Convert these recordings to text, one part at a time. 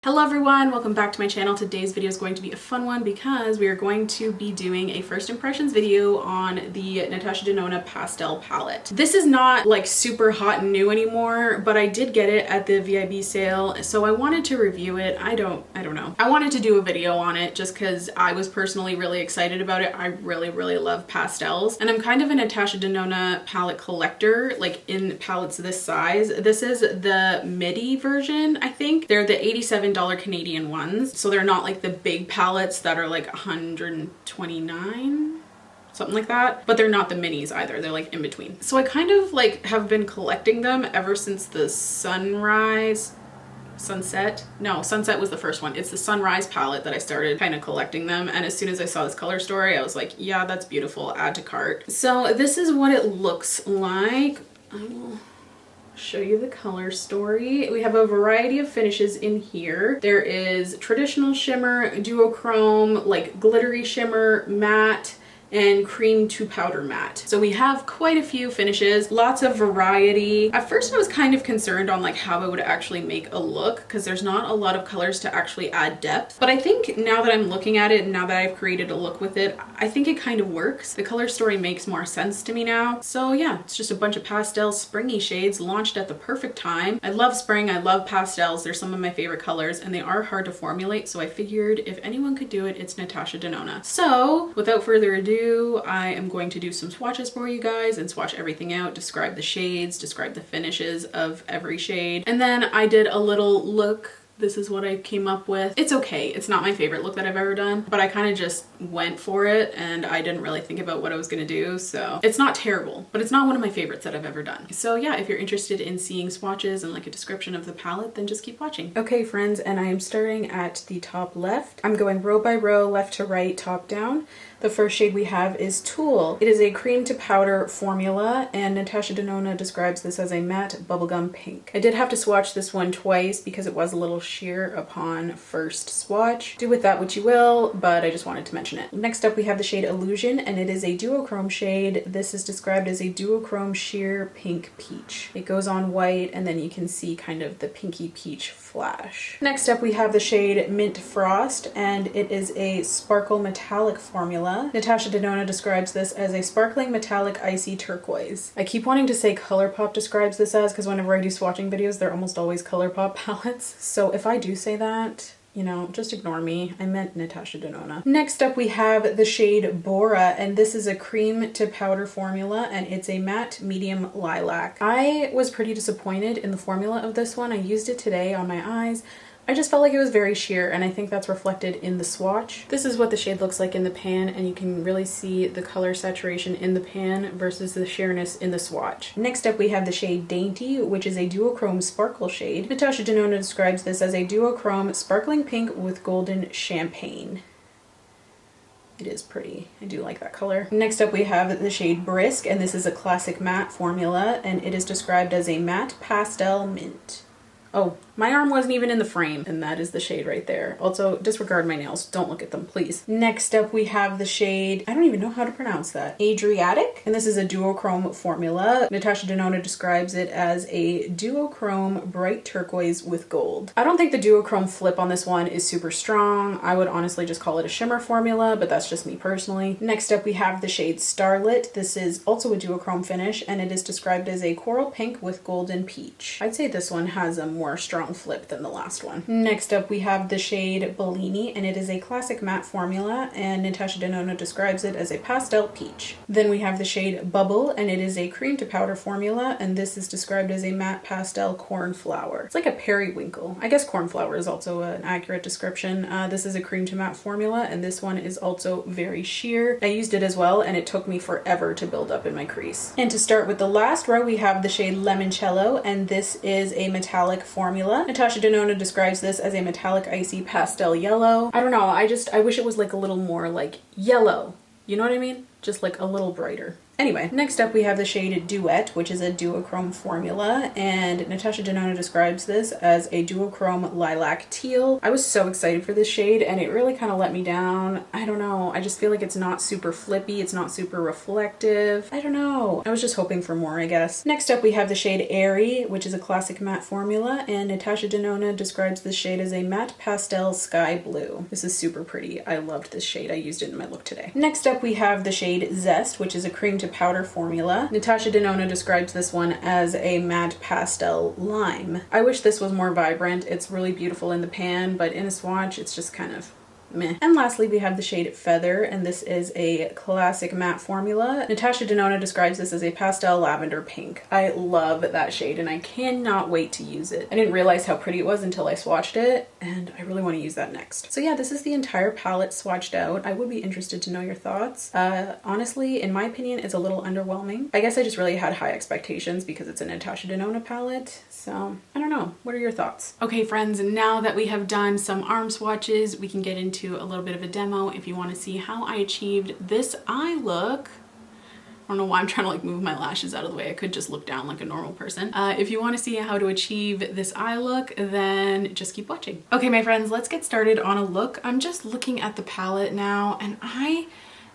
Hello everyone, welcome back to my channel. Today's video is going to be a fun one because we are going to be doing a first impressions video on the Natasha Denona Pastel Palette. This is not like super hot and new anymore, but I did get it at the VIB sale, so I wanted to review it. I don't know. I wanted to do a video on it just because I was personally really excited about it. I really love pastels, and I'm kind of a Natasha Denona palette collector, like in palettes this size. This is the midi version, I think. They're the $87 Canadian ones, so they're not like the big palettes that are like $129, something like that, but they're not the minis either. They're like in between. So I kind of like have been collecting them ever since the Sunset was the first one. It's the Sunrise palette that I started kind of collecting them, and as soon as I saw this color story I was like, yeah, that's beautiful, add to cart. So this is what it looks like. I will show you the color story. We have a variety of finishes in here. There is traditional shimmer, duochrome, like glittery shimmer, matte, and cream to powder matte. So we have quite a few finishes, lots of variety. At first I was kind of concerned on like how it would actually make a look because there's not a lot of colors to actually add depth. But I think now that I'm looking at it and now that I've created a look with it, I think it kind of works. The color story makes more sense to me now. So yeah, it's just a bunch of pastel springy shades launched at the perfect time. I love spring, I love pastels. They're some of my favorite colors and they are hard to formulate. So I figured if anyone could do it, it's Natasha Denona. So without further ado, I am going to do some swatches for you guys and swatch everything out, describe the shades, describe the finishes of every shade. And then I did a little look. This is what I came up with. It's okay. It's not my favorite look that I've ever done, but I kind of just went for it and I didn't really think about what I was gonna do. So it's not terrible, but it's not one of my favorites that I've ever done. So yeah, if you're interested in seeing swatches and like a description of the palette, then just keep watching. Okay friends, and I am starting at the top left. I'm going row by row, left to right, top down. The first shade we have is Tulle. It is a cream to powder formula, and Natasha Denona describes this as a matte bubblegum pink. I did have to swatch this one twice because it was a little sheer upon first swatch. Do with that what you will, but I just wanted to mention it. Next up we have the shade Illusion, and it is a duochrome shade. This is described as a duochrome sheer pink peach. It goes on white and then you can see kind of the pinky peach flash. Next up we have the shade Mint Frost, and it is a sparkle metallic formula. Natasha Denona describes this as a sparkling metallic icy turquoise. I keep wanting to say Colourpop describes this as, because whenever I do swatching videos they're almost always Colourpop palettes. So if I do say that, you know, just ignore me. I meant Natasha Denona. Next up we have the shade Bora, and this is a cream to powder formula, and it's a matte medium lilac. I was pretty disappointed in the formula of this one. I used it today on my eyes. I just felt like it was very sheer, and I think that's reflected in the swatch. This is what the shade looks like in the pan, and you can really see the color saturation in the pan versus the sheerness in the swatch. Next up we have the shade Dainty, which is a duochrome sparkle shade. Natasha Denona describes this as a duochrome sparkling pink with golden champagne. It is pretty. I do like that color. Next up we have the shade Brisk, and this is a classic matte formula, and it is described as a matte pastel mint. Oh, my arm wasn't even in the frame, and that is the shade right there. Also, disregard my nails. Don't look at them, please. Next up, we have the shade, I don't even know how to pronounce that, Adriatic, and this is a duochrome formula. Natasha Denona describes it as a duochrome bright turquoise with gold. I don't think the duochrome flip on this one is super strong. I would honestly just call it a shimmer formula, but that's just me personally. Next up, we have the shade Starlit. This is also a duochrome finish, and it is described as a coral pink with golden peach. I'd say this one has a more strong flip than the last one. Next up we have the shade Bellini, and it is a classic matte formula, and Natasha Denona describes it as a pastel peach. Then we have the shade Bubble, and it is a cream to powder formula, and this is described as a matte pastel cornflower. It's like a periwinkle. I guess cornflower is also an accurate description. This is a cream to matte formula, and this one is also very sheer. I used it as well, and it took me forever to build up in my crease. And to start with the last row, we have the shade Limoncello, and this is a metallic formula. Natasha Denona describes this as a metallic icy pastel yellow. I don't know, I wish it was like a little more like yellow. You know what I mean? Just like a little brighter. Anyway, next up we have the shade Duet, which is a duochrome formula, and Natasha Denona describes this as a duochrome lilac teal. I was so excited for this shade and it really kind of let me down. I don't know, I just feel like it's not super flippy, it's not super reflective. I don't know. I was just hoping for more, I guess. Next up we have the shade Airy, which is a classic matte formula, and Natasha Denona describes this shade as a matte pastel sky blue. This is super pretty. I loved this shade. I used it in my look today. Next up we have the shade Zest, which is a cream to powder formula. Natasha Denona describes this one as a matte pastel lime. I wish this was more vibrant. It's really beautiful in the pan, but in a swatch it's just kind of meh. And lastly, we have the shade Feather, and this is a classic matte formula. Natasha Denona describes this as a pastel lavender pink. I love that shade and I cannot wait to use it. I didn't realize how pretty it was until I swatched it, and I really want to use that next. So yeah, this is the entire palette swatched out. I would be interested to know your thoughts. Honestly, in my opinion, it's a little underwhelming. I guess I just really had high expectations because it's a Natasha Denona palette. So I don't know. What are your thoughts? Okay, friends, now that we have done some arm swatches, we can get into a little bit of a demo if you want to see how I achieved this eye look. I don't know why I'm trying to like move my lashes out of the way. I could just look down like a normal person. If you want to see how to achieve this eye look, then just keep watching. Okay, my friends, let's get started on a look. I'm just looking at the palette now and I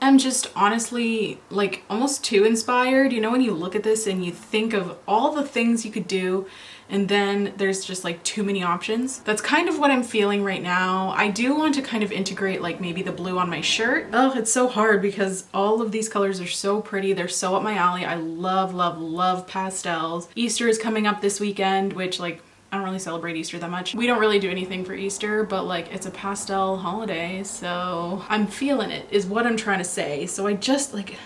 am just honestly like almost too inspired. You know, when you look at this and you think of all the things you could do and then there's just like too many options. That's kind of what I'm feeling right now. I do want to kind of integrate like maybe the blue on my shirt. Oh, it's so hard because all of these colors are so pretty. They're so up my alley. I love, love, love pastels. Easter is coming up this weekend, which like I don't really celebrate Easter that much. We don't really do anything for Easter, but like it's a pastel holiday, so I'm feeling it is what I'm trying to say. So I just like,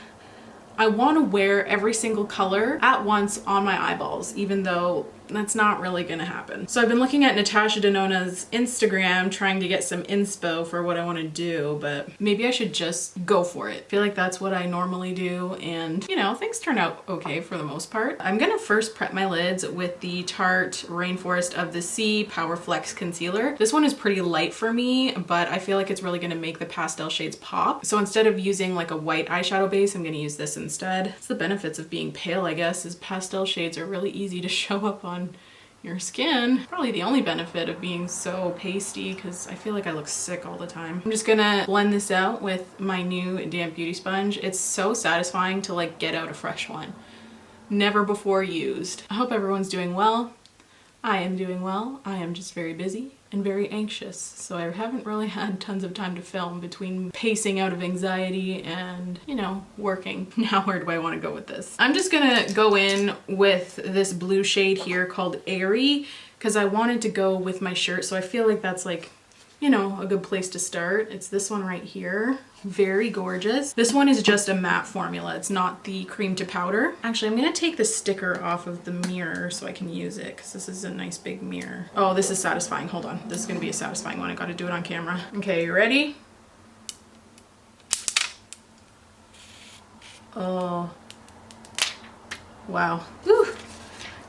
I want to wear every single color at once on my eyeballs, even though that's not really gonna happen. So I've been looking at Natasha Denona's Instagram trying to get some inspo for what I want to do, but maybe I should just go for it. I feel like that's what I normally do, and you know, things turn out okay for the most part. I'm gonna first prep my lids with the Tarte Rainforest of the Sea Power Flex Concealer. This one is pretty light for me, but I feel like it's really gonna make the pastel shades pop. So instead of using like a white eyeshadow base, I'm gonna use this instead. It's the benefits of being pale, I guess, is pastel shades are really easy to show up on your skin. Probably the only benefit of being so pasty, because I feel like I look sick all the time. I'm just gonna blend this out with my new damp beauty sponge. It's so satisfying to like get out a fresh one. Never before used. I hope everyone's doing well. I am doing well. I am just very busy and very anxious, so I haven't really had tons of time to film between pacing out of anxiety and, you know, working. Now where do I want to go with this? I'm just gonna go in with this blue shade here called Airy because I wanted to go with my shirt, so I feel like that's like, you know, a good place to start. It's this one right here. Very gorgeous. This one is just a matte formula. It's not the cream to powder. Actually, I'm gonna take the sticker off of the mirror so I can use it because this is a nice big mirror. Oh, this is satisfying. Hold on. This is gonna be a satisfying one. I gotta do it on camera. Okay, you ready? Oh, wow. Whew.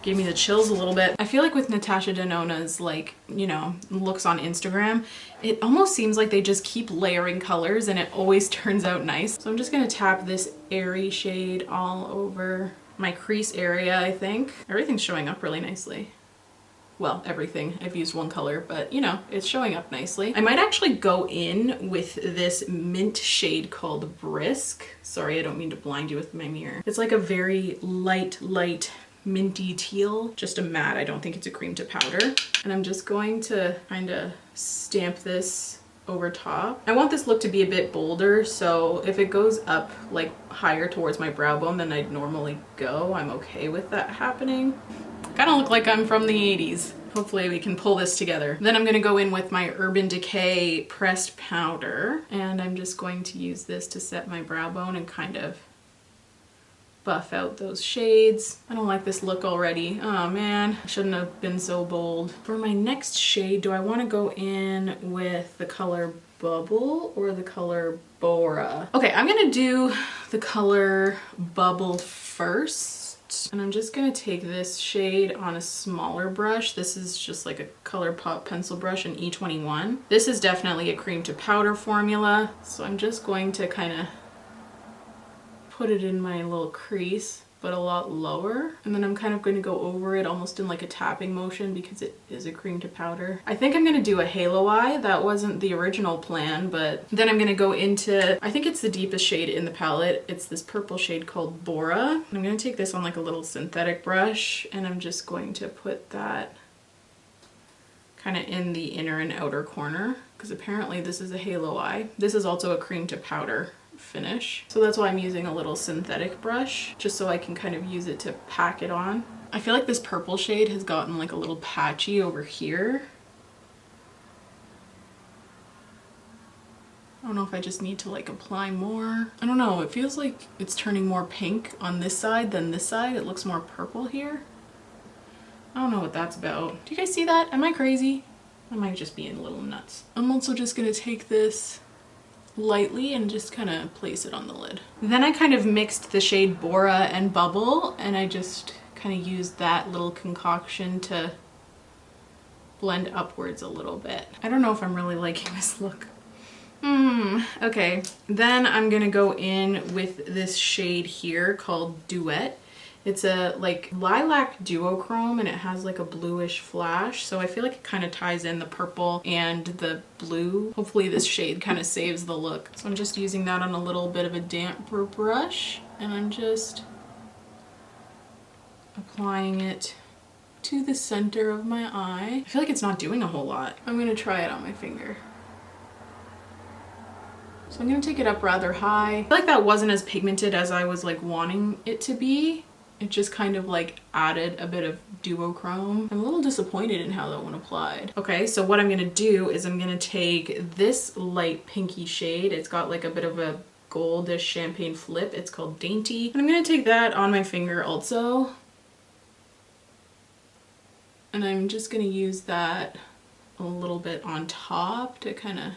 Gave me the chills a little bit. I feel like with Natasha Denona's like, you know, looks on Instagram, it almost seems like they just keep layering colors and it always turns out nice. So I'm just gonna tap this Airy shade all over my crease area, I think. Everything's showing up really nicely. Well, everything. I've used one color, but you know, it's showing up nicely. I might actually go in with this mint shade called Brisk. Sorry, I don't mean to blind you with my mirror. It's like a very light minty teal, just a matte. I don't think it's a cream to powder. And I'm just going to kind of stamp this over top. I want this look to be a bit bolder, so if it goes up like higher towards my brow bone than I'd normally go, I'm okay with that happening. Kind of look like I'm from the 80s. Hopefully we can pull this together. Then I'm gonna go in with my Urban Decay pressed powder, and I'm just going to use this to set my brow bone and kind of buff out those shades. I don't like this look already. Oh man, I shouldn't have been so bold. For my next shade, do I want to go in with the color Bubble or the color Bora? Okay, I'm gonna do the color Bubble first. And I'm just gonna take this shade on a smaller brush. This is just like a Colourpop pencil brush in E21. This is definitely a cream to powder formula. So I'm just going to kind of put it in my little crease, but a lot lower. And then I'm kind of going to go over it almost in like a tapping motion because it is a cream to powder. I think I'm going to do a halo eye. That wasn't the original plan, but then I'm going to go into, I think it's the deepest shade in the palette. It's this purple shade called Bora. And I'm going to take this on like a little synthetic brush, and I'm just going to put that kind of in the inner and outer corner, because apparently this is a halo eye. This is also a cream to powder finish. So that's why I'm using a little synthetic brush, just so I can kind of use it to pack it on. I feel like this purple shade has gotten like a little patchy over here. I don't know if I just need to like apply more. I don't know, it feels like it's turning more pink on this side than this side. It looks more purple here. I don't know what that's about. Do you guys see that? Am I crazy? I might just be a little nuts. I'm also just gonna take this lightly and just kind of place it on the lid. Then I kind of mixed the shade Bora and Bubble, and I just kind of used that little concoction to blend upwards a little bit. I don't know if I'm really liking this look. Okay, then I'm gonna go in with this shade here called Duet. It's a like lilac duochrome, and it has like a bluish flash, so I feel like it kind of ties in the purple and the blue. Hopefully this shade kind of saves the look. So I'm just using that on a little bit of a damper brush, and I'm just applying it to the center of my eye. I feel like it's not doing a whole lot. I'm gonna try it on my finger. So I'm gonna take it up rather high. I feel like that wasn't as pigmented as I was like wanting it to be. It just kind of like added a bit of duochrome. I'm a little disappointed in how that one applied. Okay, so what I'm gonna do is I'm gonna take this light pinky shade. It's got like a bit of a goldish champagne flip. It's called Dainty. And I'm gonna take that on my finger also. And I'm just gonna use that a little bit on top to kind of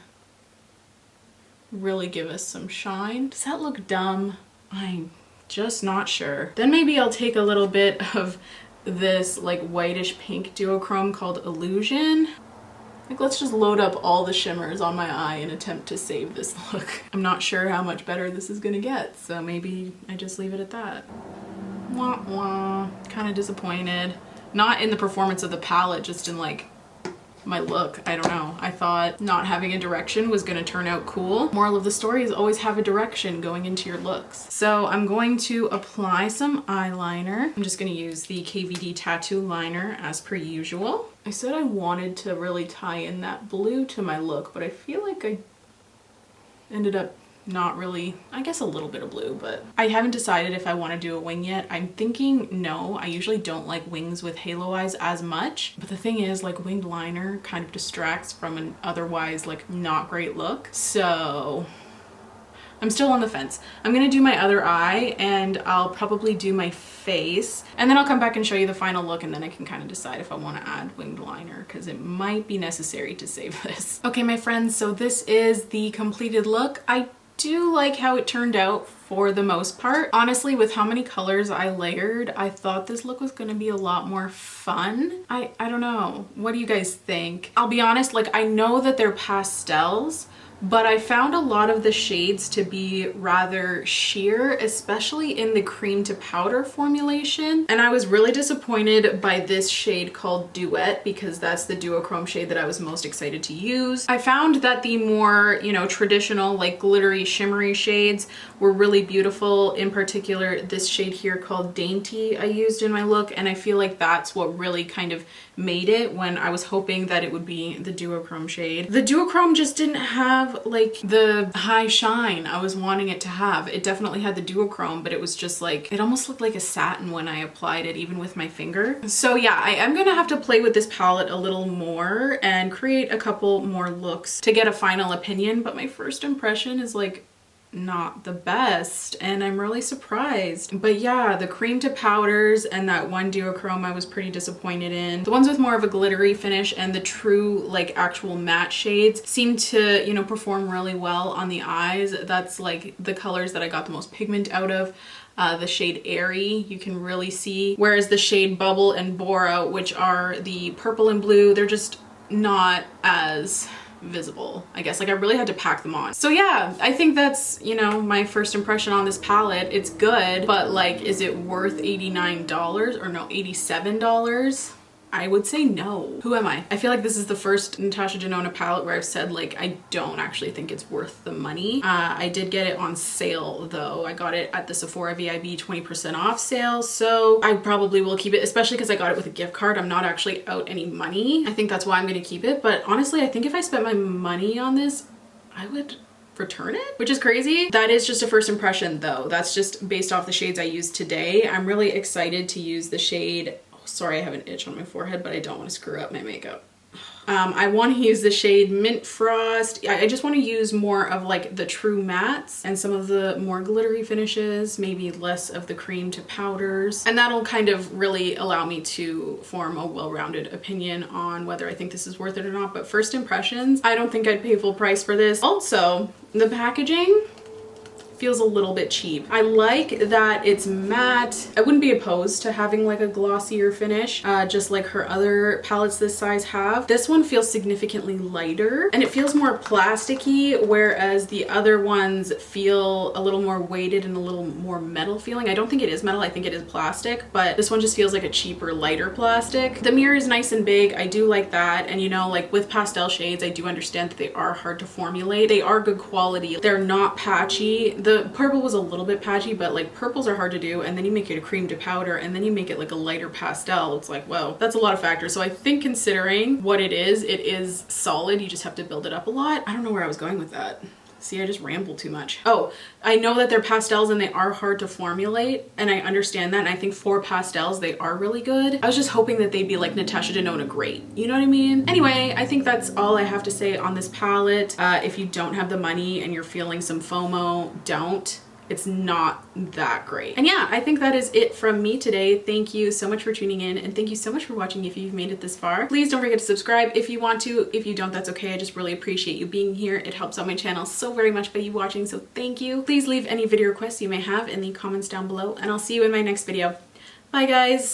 really give us some shine. Does that look dumb? I'm just not sure. Then maybe I'll take a little bit of this like whitish pink duochrome called Illusion. Like, let's just load up all the shimmers on my eye and attempt to save this look. I'm not sure how much better this is gonna get, so maybe I just leave it at that. Wah wah. Kind of disappointed. Not in the performance of the palette, just in like my look. I don't know. I thought not having a direction was gonna turn out cool. Moral of the story is always have a direction going into your looks. So I'm going to apply some eyeliner. I'm just gonna use the KVD Tattoo Liner as per usual. I said I wanted to really tie in that blue to my look, but I feel like I ended up not really, I guess a little bit of blue, but I haven't decided if I want to do a wing yet. I'm thinking no. I usually don't like wings with halo eyes as much, but the thing is, like, winged liner kind of distracts from an otherwise like not great look, so I'm still on the fence. I'm gonna do my other eye, and I'll probably do my face, and then I'll come back and show you the final look, and then I can kind of decide if I want to add winged liner, because it might be necessary to save this. Okay, my friends, so this is the completed look. I do like how it turned out for the most part. Honestly, with how many colors I layered, I thought this look was gonna be a lot more fun. I don't know. What do you guys think? I'll be honest, like, I know that they're pastels, but I found a lot of the shades to be rather sheer, especially in the cream to powder formulation. And I was really disappointed by this shade called Duet, because that's the duochrome shade that I was most excited to use. I found that the more, you know, traditional, like glittery, shimmery shades were really beautiful. In particular, this shade here called Dainty I used in my look, and I feel like that's what really kind of made it when I was hoping that it would be the duochrome shade. The duochrome just didn't have like the high shine I was wanting it to have. It definitely had the duochrome, but it was just like, it almost looked like a satin when I applied it, even with my finger. So yeah, I am gonna have to play with this palette a little more and create a couple more looks to get a final opinion, but my first impression is like not the best, and I'm really surprised. But yeah, the cream to powders and that one duochrome I was pretty disappointed in. The ones with more of a glittery finish and the true like actual matte shades seem to, you know, perform really well on the eyes. That's like the colors that I got the most pigment out of. The shade Airy, you can really see, whereas the shade Bubble and Bora, which are the purple and blue, they're just not as visible, I guess. Like I really had to pack them on. So yeah, I think that's, you know, my first impression on this palette. It's good, but like, is it worth $89 or no, $87? I would say no. Who am I? I feel like this is the first Natasha Denona palette where I've said like I don't actually think it's worth the money. I did get it on sale though. I got it at the Sephora VIB 20% off sale, so I probably will keep it, especially because I got it with a gift card. I'm not actually out any money. I think that's why I'm gonna keep it, but honestly I think if I spent my money on this, I would return it, which is crazy. That is just a first impression though. That's just based off the shades I used today. I'm really excited to use the shade, sorry, I have an itch on my forehead, but I don't want to screw up my makeup. I want to use the shade Mint Frost. I just want to use more of like the true mattes and some of the more glittery finishes, maybe less of the cream to powders. And that'll kind of really allow me to form a well-rounded opinion on whether I think this is worth it or not. But first impressions, I don't think I'd pay full price for this. Also, the packaging feels a little bit cheap. I like that it's matte. I wouldn't be opposed to having like a glossier finish, just like her other palettes this size have. This one feels significantly lighter and it feels more plasticky, whereas the other ones feel a little more weighted and a little more metal feeling. I don't think it is metal, I think it is plastic, but this one just feels like a cheaper, lighter plastic. The mirror is nice and big. I do like that. And you know, like with pastel shades, I do understand that they are hard to formulate. They are good quality. They're not patchy. The purple was a little bit patchy, but like purples are hard to do, and then you make it a cream to powder, and then you make it like a lighter pastel. It's like, whoa, that's a lot of factors. So I think considering what it is solid. You just have to build it up a lot. I don't know where I was going with that. See, I just ramble too much. Oh, I know that they're pastels and they are hard to formulate, and I understand that, and I think for pastels they are really good. I was just hoping that they'd be like Natasha Denona great. You know what I mean? Anyway, I think that's all I have to say on this palette. If you don't have the money and you're feeling some FOMO, don't. It's not that great. And yeah, I think that is it from me today. Thank you so much for tuning in, and thank you so much for watching if you've made it this far. Please don't forget to subscribe if you want to. If you don't, that's okay. I just really appreciate you being here. It helps out my channel so very much by you watching, so thank you. Please leave any video requests you may have in the comments down below, and I'll see you in my next video. Bye guys!